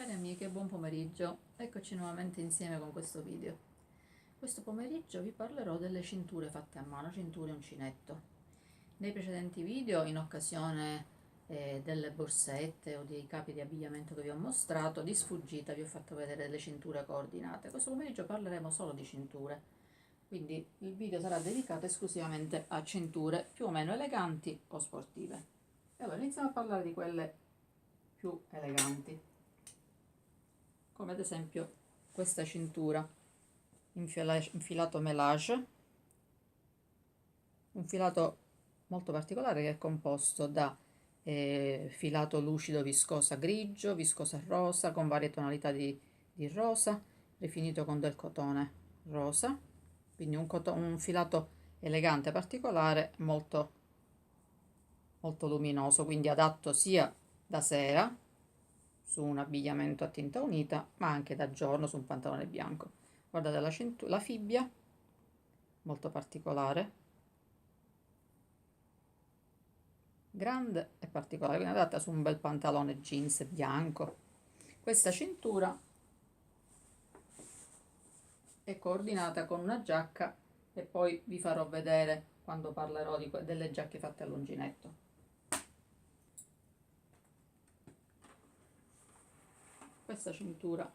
Cari amiche, buon pomeriggio. Eccoci nuovamente insieme con questo video. Questo pomeriggio vi parlerò delle cinture fatte a mano, cinture uncinetto. Nei precedenti video, in occasione delle borsette o dei capi di abbigliamento che vi ho mostrato, di sfuggita vi ho fatto vedere delle cinture coordinate. Questo pomeriggio parleremo solo di cinture, quindi il video sarà dedicato esclusivamente a cinture più o meno eleganti o sportive. E allora iniziamo a parlare di quelle più eleganti, come ad esempio questa cintura infilato melage, un filato molto particolare che è composto da filato lucido viscosa grigio, viscosa rosa con varie tonalità di rosa, rifinito con del cotone rosa, quindi un filato elegante, particolare, molto luminoso, quindi adatto sia da sera su un abbigliamento a tinta unita, ma anche da giorno su un pantalone bianco. Guardate la fibbia, molto particolare, grande e particolare, quindi adatta su un bel pantalone jeans bianco. Questa cintura è coordinata con una giacca e poi vi farò vedere quando parlerò delle giacche fatte all'uncinetto. Questa cintura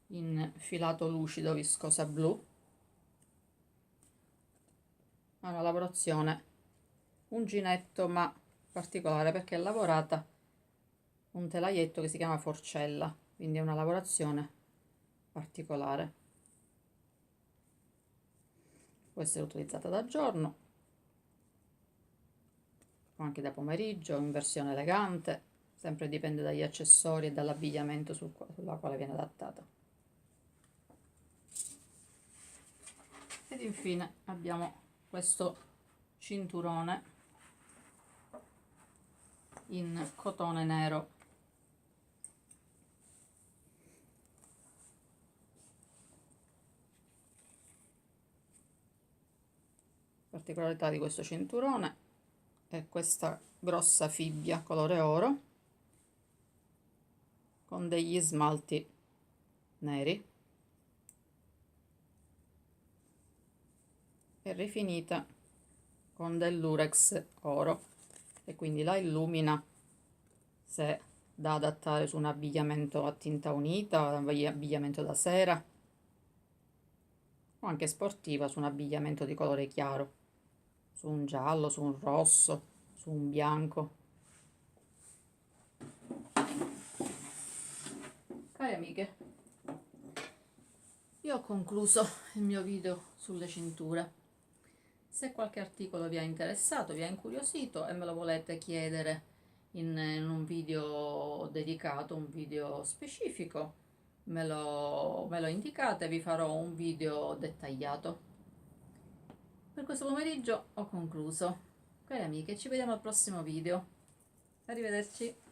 in filato lucido viscosa blu ha una lavorazione uncinetto ma particolare perché è lavorata un telaietto che si chiama forcella, quindi è una lavorazione particolare. Può essere utilizzata da giorno o anche da pomeriggio in versione elegante, sempre dipende dagli accessori e dall'abbigliamento sulla quale viene adattata. Ed infine abbiamo questo cinturone in cotone nero, particolarità di questo cinturone è questa grossa fibbia colore oro con degli smalti neri e rifinita con del lurex oro, e quindi la illumina se da adattare su un abbigliamento a tinta unita, un abbigliamento da sera o anche sportiva, su un abbigliamento di colore chiaro, su un giallo, su un rosso, su un bianco. Cari amiche, io ho concluso il mio video sulle cinture. Se qualche articolo vi ha interessato, vi ha incuriosito e me lo volete chiedere in un video dedicato, un video specifico, me lo indicate, vi farò un video dettagliato. Per questo pomeriggio ho concluso. Cari amiche, ci vediamo al prossimo video. Arrivederci.